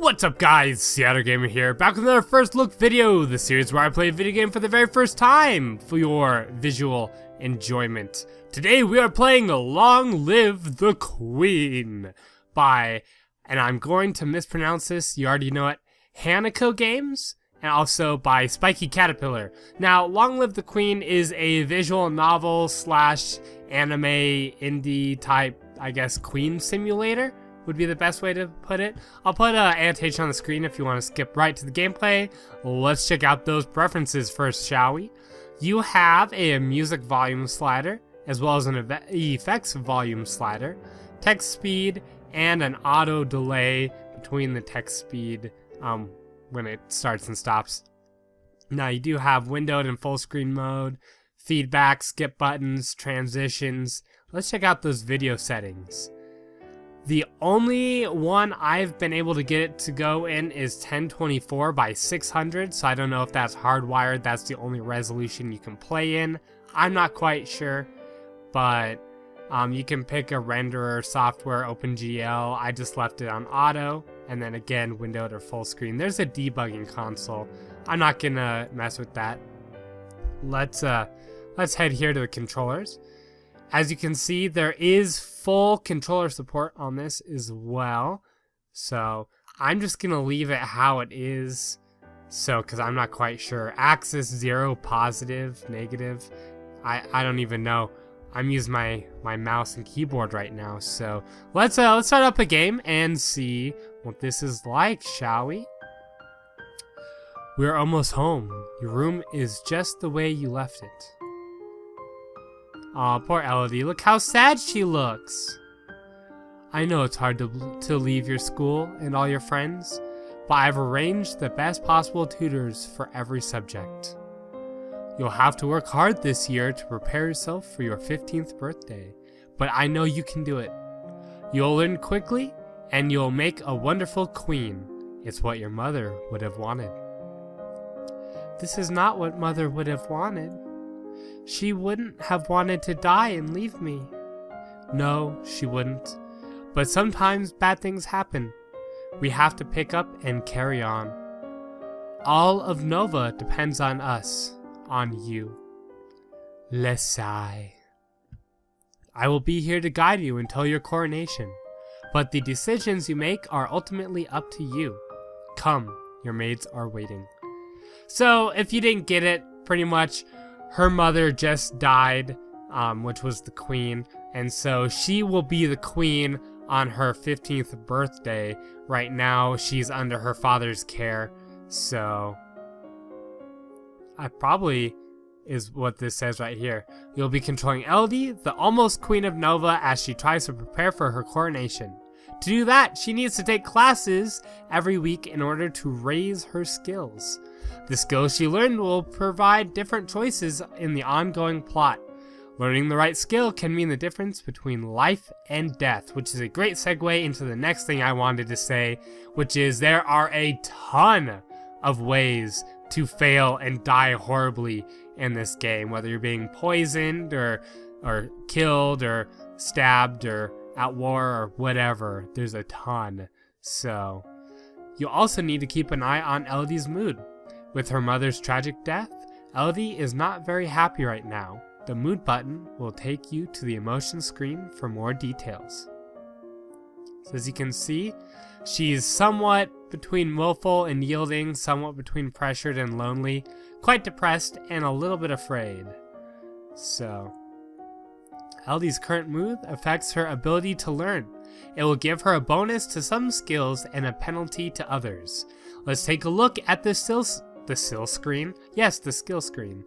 What's up guys, SeaOtterGamer here, back with another first look video, the series where I play a video game for the very first time for your visual enjoyment. Today we are playing Long Live the Queen by, and I'm going to mispronounce this, you already know it, Hanako Games, and also by Spiky Caterpillar. Now, Long Live the Queen is a visual novel slash anime indie type, I guess, queen simulator would be the best way to put it. I'll put an annotation on the screen if you want to skip right to the gameplay. Let's check out those preferences first, shall we? You have a music volume slider, as well as an effects volume slider, text speed, and an auto delay between the text speed when it starts and stops. Now you do have windowed and full screen mode, feedback, skip buttons, transitions. Let's check out those video settings. The only one I've been able to get it to go in is 1024 by 600, so I don't know if that's hardwired. That's the only resolution you can play in. I'm not quite sure, but you can pick a renderer software, OpenGL. I just left it on auto, and then again, windowed or full screen. There's a debugging console. I'm not gonna mess with that. Let's head here to the controllers. As you can see, there is full controller support on this as well. So I'm just going to leave it how it is. So, because I'm not quite sure. Axis 0, positive, negative. I don't even know. I'm using my mouse and keyboard right now. So let's start up a game and see what this is like, shall we? We're almost home. Your room is just the way you left it. Aw, poor Elodie. Look how sad she looks. I know it's hard to leave your school and all your friends, but I've arranged the best possible tutors for every subject. You'll have to work hard this year to prepare yourself for your 15th birthday, but I know you can do it. You'll learn quickly, and you'll make a wonderful queen. It's what your mother would have wanted. This is not what Mother would have wanted. She wouldn't have wanted to die and leave me. No, she wouldn't. But sometimes bad things happen. We have to pick up and carry on. All of Nova depends on us, on you. Lesai. I will be here to guide you until your coronation, but the decisions you make are ultimately up to you. Come, your maids are waiting. So, if you didn't get it, pretty much, her mother just died, which was the queen, and so she will be the queen on her 15th birthday. Right now, she's under her father's care, so I probably is what this says right here. You'll be controlling Elodie, the almost queen of Nova, as she tries to prepare for her coronation. To do that, she needs to take classes every week in order to raise her skills. The skills she learned will provide different choices in the ongoing plot. Learning the right skill can mean the difference between life and death, which is a great segue into the next thing I wanted to say, which is there are a ton of ways to fail and die horribly in this game, whether you're being poisoned or killed or stabbed or at war or whatever. There's a ton. So you also need to keep an eye on Elodie's mood. With her mother's tragic death, Elodie is not very happy right now. The mood button will take you to the emotion screen for more details. So as you can see, she's somewhat between willful and yielding, somewhat between pressured and lonely, quite depressed and a little bit afraid. So Elodie's current mood affects her ability to learn. It will give her a bonus to some skills and a penalty to others. Let's take a look at the skill screen. Yes, the skill screen.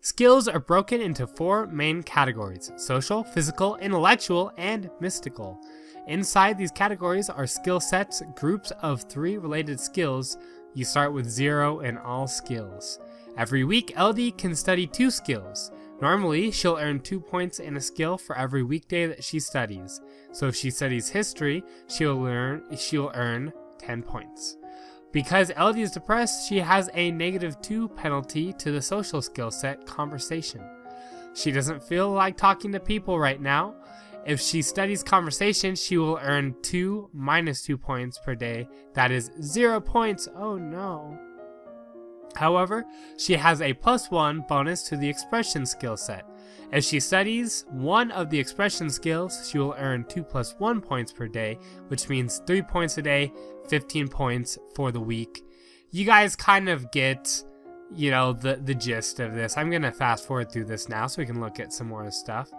Skills are broken into 4 main categories: social, physical, intellectual, and mystical. Inside these categories are skill sets, groups of 3 related skills. You start with 0 in all skills. Every week, Elodie can study 2 skills. Normally, she'll earn 2 points in a skill for every weekday that she studies. So if she studies history, she'll earn 10 points. Because Elodie is depressed, she has a -2 penalty to the social skill set, conversation. She doesn't feel like talking to people right now. If she studies conversation, she will earn 2 minus 2 points per day. That is 0 points. Oh no. However, she has a +1 bonus to the expression skill set. If she studies one of the expression skills, she will earn 2 + 1 points per day, which means 3 points a day, 15 points for the week. You guys kind of get, you know, the gist of this. I'm going to fast forward through this now so we can look at some more stuff.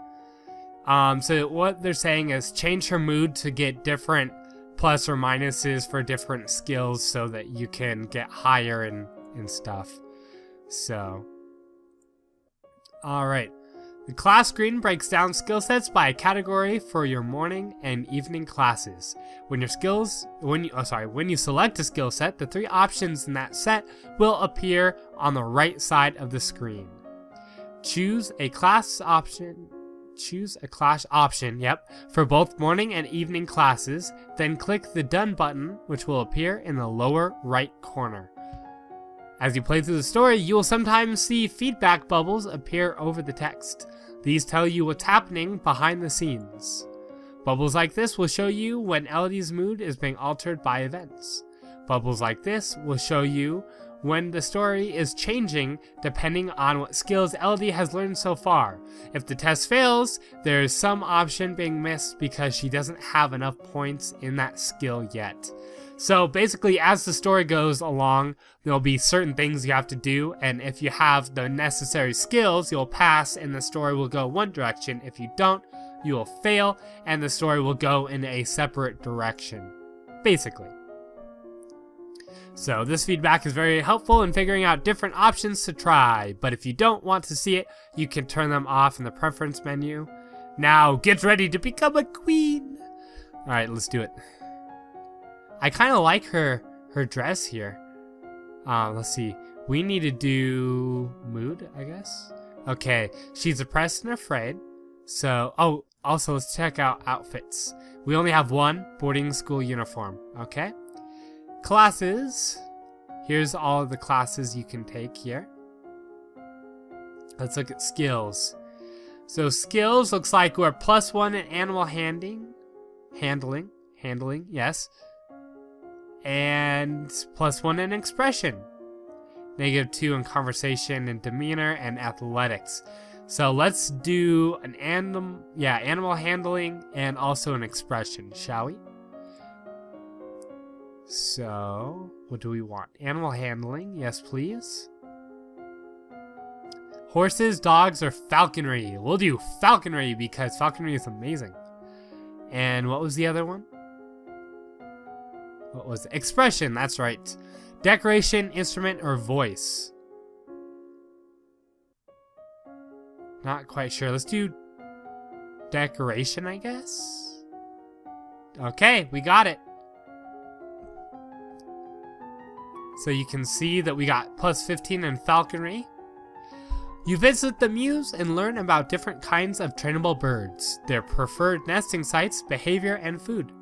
So what they're saying is change her mood to get different plus or minuses for different skills so that you can get higher and stuff. So, alright. The class screen breaks down skill sets by category for your morning and evening classes. When you select a skill set, the 3 options in that set will appear on the right side of the screen. Choose a class option, for both morning and evening classes, then click the Done button, which will appear in the lower right corner. As you play through the story, you will sometimes see feedback bubbles appear over the text. These tell you what's happening behind the scenes. Bubbles like this will show you when Elodie's mood is being altered by events. Bubbles like this will show you when the story is changing depending on what skills Elodie has learned so far. If the test fails, there is some option being missed because she doesn't have enough points in that skill yet. So basically, as the story goes along, there'll be certain things you have to do, and if you have the necessary skills, you'll pass and the story will go one direction. If you don't, you will fail and the story will go in a separate direction, basically. So this feedback is very helpful in figuring out different options to try, but if you don't want to see it, you can turn them off in the preference menu. Now get ready to become a queen! Alright, let's do it. I kind of like her dress here. Let's see. We need to do mood, I guess. Okay, she's depressed and afraid. So, oh, also let's check out outfits. We only have one boarding school uniform, okay? Classes. Here's all of the classes you can take here. Let's look at skills. So skills looks like we're +1 in animal handling, yes. And +1 in expression. -2 in conversation and demeanor and athletics. So let's do an animal handling and also an expression, shall we? So, what do we want? Animal handling, yes please. Horses, dogs, or falconry? We'll do falconry because falconry is amazing. And what was the other one? What was it? Expression, that's right. Decoration, instrument, or voice? Not quite sure. Let's do decoration, I guess? Okay, we got it. So you can see that we got +15 in falconry. You visit the mews and learn about different kinds of trainable birds, their preferred nesting sites, behavior, and food.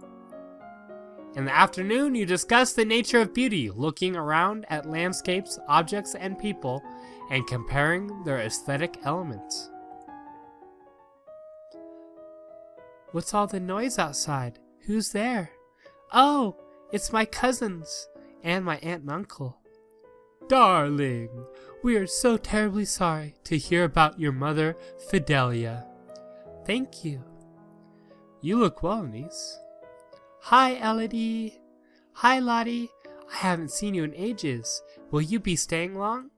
In the afternoon, you discuss the nature of beauty, looking around at landscapes, objects, and people, and comparing their aesthetic elements. What's all the noise outside? Who's there? Oh, it's my cousins and my aunt and uncle. Darling, we are so terribly sorry to hear about your mother, Fidelia. Thank you. You look well, niece. Hi, Elodie. Hi, Lottie. I haven't seen you in ages. Will you be staying long?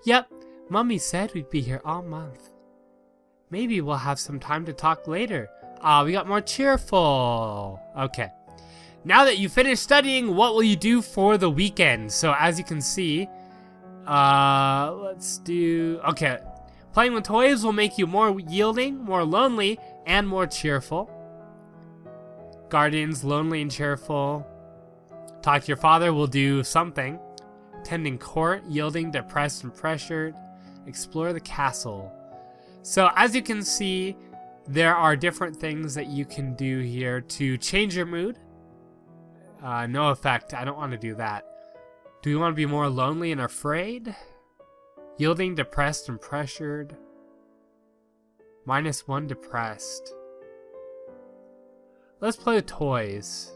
Yep, Mummy said we'd be here all month. Maybe we'll have some time to talk later. We got more cheerful. Okay. Now that you finished studying, what will you do for the weekend? So as you can see, let's do... Okay. Playing with toys will make you more yielding, more lonely, and more cheerful. Guardians, lonely and cheerful. Talk to your father will do something. Attending court, yielding, depressed and pressured. Explore the castle. So as you can see, there are different things that you can do here to change your mood. No effect. I don't want to do that. Do we want to be more lonely and afraid? Yielding, depressed and pressured. -1 depressed. let's play with toys.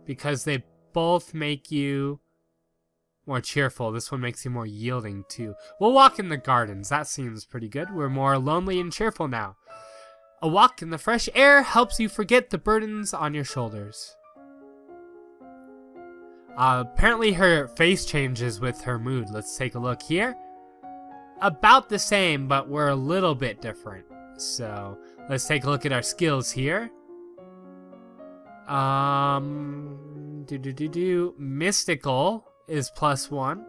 Because they both make you more cheerful. This one makes you more yielding too. We'll walk in the gardens. That seems pretty good. We're more lonely and cheerful now. A walk in the fresh air helps you forget the burdens on your shoulders. Apparently her face changes with her mood. Let's take a look here. About the same, but we're a little bit different. So let's take a look at our skills here. Mystical is +1.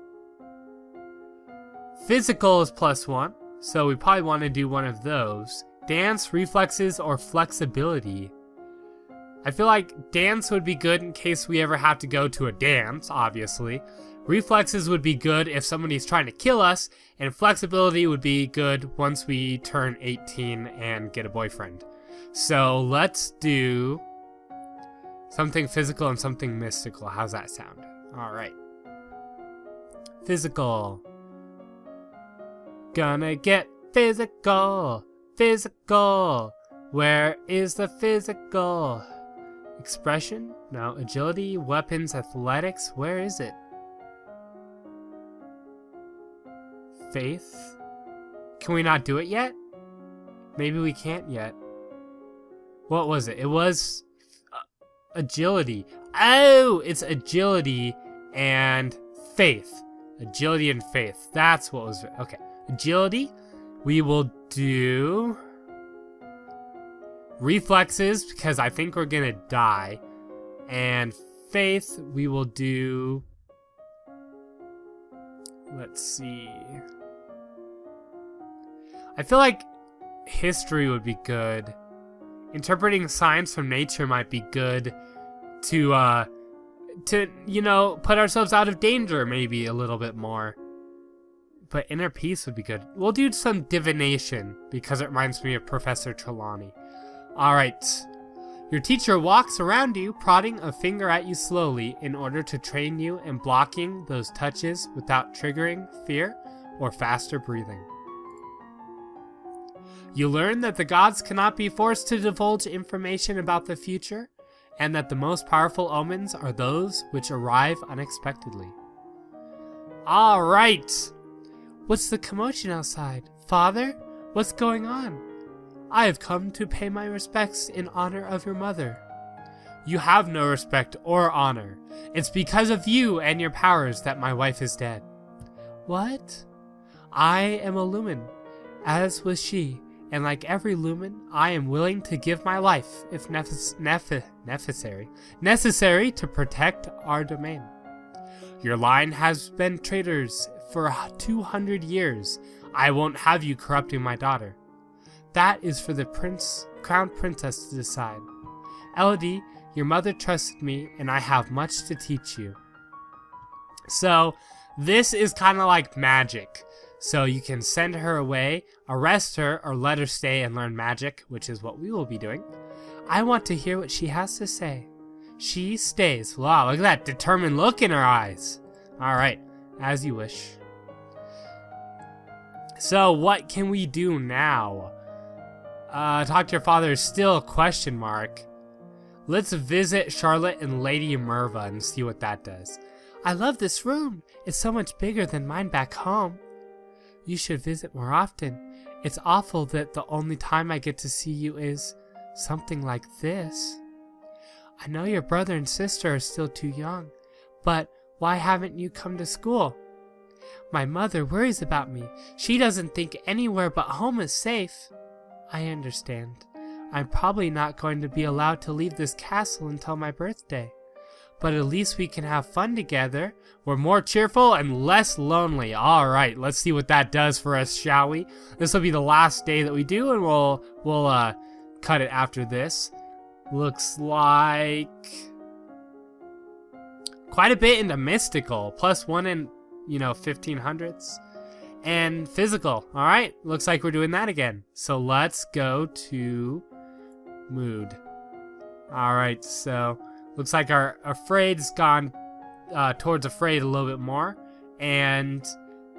Physical is +1. So we probably want to do one of those. Dance, reflexes, or flexibility. I feel like dance would be good in case we ever have to go to a dance, obviously. Reflexes would be good if somebody's trying to kill us, and flexibility would be good once we turn 18 and get a boyfriend. So let's do something physical and something mystical. How's that sound? Alright. Physical. Gonna get physical. Physical. Where is the physical? Expression? No. Agility, weapons, athletics. Where is it? Faith? Can we not do it yet? Maybe we can't yet. What was it? It was agility. Oh, it's agility and faith. Agility and faith. That's what was... Okay. Agility. We will do... reflexes, because I think we're gonna die. And faith, we will do... Let's see... I feel like history would be good. Interpreting signs from nature might be good to you know, put ourselves out of danger maybe a little bit more. But inner peace would be good. We'll do some divination because it reminds me of Professor Trelawney. Alright. Your teacher walks around you, prodding a finger at you slowly in order to train you in blocking those touches without triggering fear or faster breathing. You learn that the gods cannot be forced to divulge information about the future, and that the most powerful omens are those which arrive unexpectedly. Alright! What's the commotion outside? Father? What's going on? I have come to pay my respects in honor of your mother. You have no respect or honor. It's because of you and your powers that my wife is dead. What? I am a lumen, as was she. And like every lumen, I am willing to give my life, if necessary to protect our domain. Your line has been traitors for 200 years. I won't have you corrupting my daughter. That is for the crown princess to decide. Elodie, your mother trusted me, and I have much to teach you. So, this is kind of like magic. So you can send her away, arrest her, or let her stay and learn magic, which is what we will be doing. I want to hear what she has to say. She stays. Wow, look at that determined look in her eyes. Alright, as you wish. So what can we do now? Talk to your father is still a question mark. Let's visit Charlotte and Lady Merva and see what that does. I love this room. It's so much bigger than mine back home. You should visit more often. It's awful that the only time I get to see you is something like this. I know your brother and sister are still too young, but why haven't you come to school? My mother worries about me. She doesn't think anywhere but home is safe. I understand. I'm probably not going to be allowed to leave this castle until my birthday. But at least we can have fun together. We're more cheerful and less lonely. Alright, let's see what that does for us, shall we? This will be the last day that we do, and we'll cut it after this. Looks like quite a bit into mystical. +1 in, 1500s. And physical. Alright, looks like we're doing that again. So let's go to mood. Alright, so looks like our afraid's gone towards afraid a little bit more, and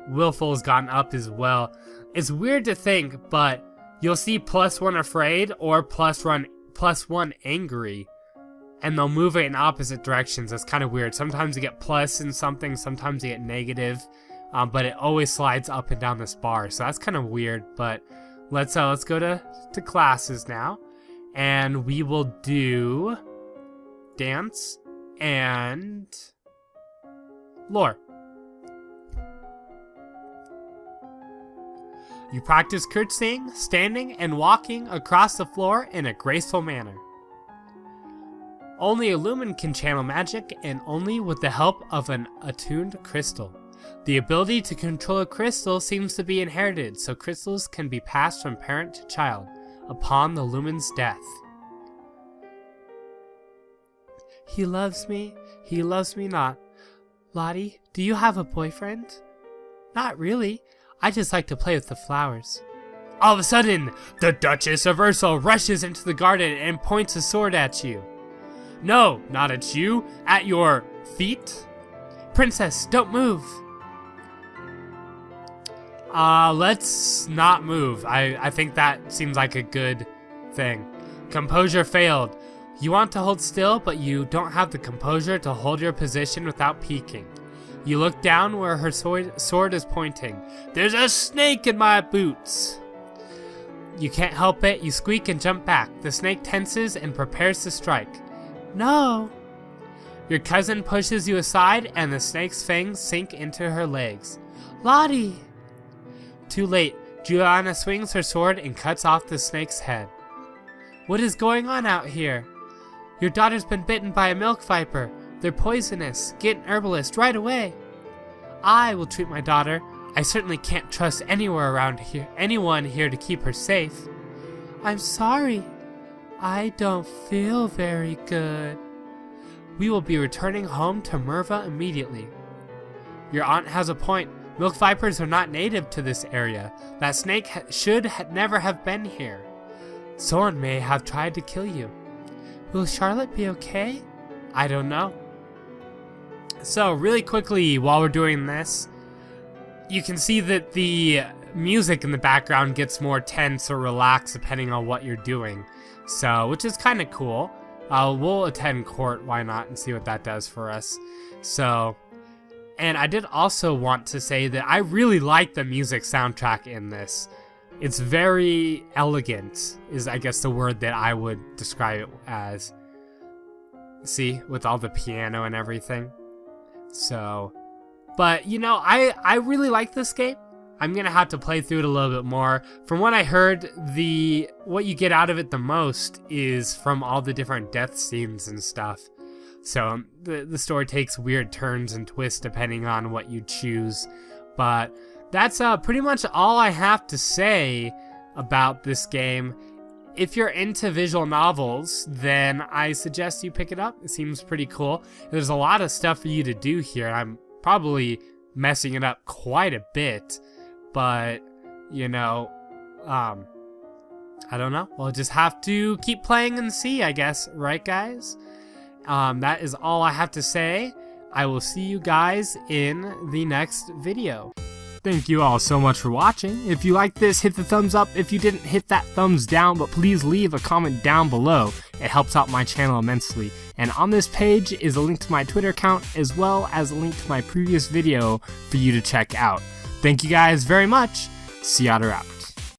willful's gone up as well. It's weird to think, but you'll see +1 afraid or +1 +1 angry, and they'll move it in opposite directions. That's kind of weird. Sometimes you get plus in something, sometimes you get negative, but it always slides up and down this bar. So that's kind of weird. But let's go to classes now, and we will do dance and lore. You practice curtsying, standing, and walking across the floor in a graceful manner. Only a lumen can channel magic, and only with the help of an attuned crystal. The ability to control a crystal seems to be inherited, so crystals can be passed from parent to child upon the lumen's death. He loves me not. Lottie, do you have a boyfriend? Not really. I just like to play with the flowers. All of a sudden, the Duchess of Ursul rushes into the garden and points a sword at you. No, not at you. At your feet? Princess, don't move. Let's not move. I think that seems like a good thing. Composure failed. You want to hold still, but you don't have the composure to hold your position without peeking. You look down where her sword is pointing. There's a snake in my boots. You can't help it. You squeak and jump back. The snake tenses and prepares to strike. No. Your cousin pushes you aside, and the snake's fangs sink into her legs. Lottie. Too late. Juliana swings her sword and cuts off the snake's head. What is going on out here? Your daughter's been bitten by a milk viper. They're poisonous. Get an herbalist right away. I will treat my daughter. I certainly can't trust anyone here to keep her safe. I'm sorry. I don't feel very good. We will be returning home to Merva immediately. Your aunt has a point. Milk vipers are not native to this area. That snake should never have been here. Someone may have tried to kill you. Will Charlotte be okay? I don't know. So really quickly while we're doing this, you can see that the music in the background gets more tense or relaxed depending on what you're doing. So, which is kind of cool. We'll attend court, why not, and see what that does for us. So, and I did also want to say that I really like the music soundtrack in this. It's very elegant, is I guess the word that I would describe it as. See, with all the piano and everything. So, but you know, I really like this game. I'm gonna have to play through it a little bit more. From what I heard, what you get out of it the most is from all the different death scenes and stuff. So the story takes weird turns and twists depending on what you choose. But that's pretty much all I have to say about this game. If you're into visual novels, then I suggest you pick it up. It seems pretty cool. There's a lot of stuff for you to do here. I'm probably messing it up quite a bit, but you know, I don't know. We'll just have to keep playing and see, I guess, right guys? That is all I have to say. I will see you guys in the next video. Thank you all so much for watching. If you liked this, hit the thumbs up. If you didn't, hit that thumbs down, but please leave a comment down below. It helps out my channel immensely. And on this page is a link to my Twitter account, as well as a link to my previous video for you to check out. Thank you guys very much. SeaOtter out.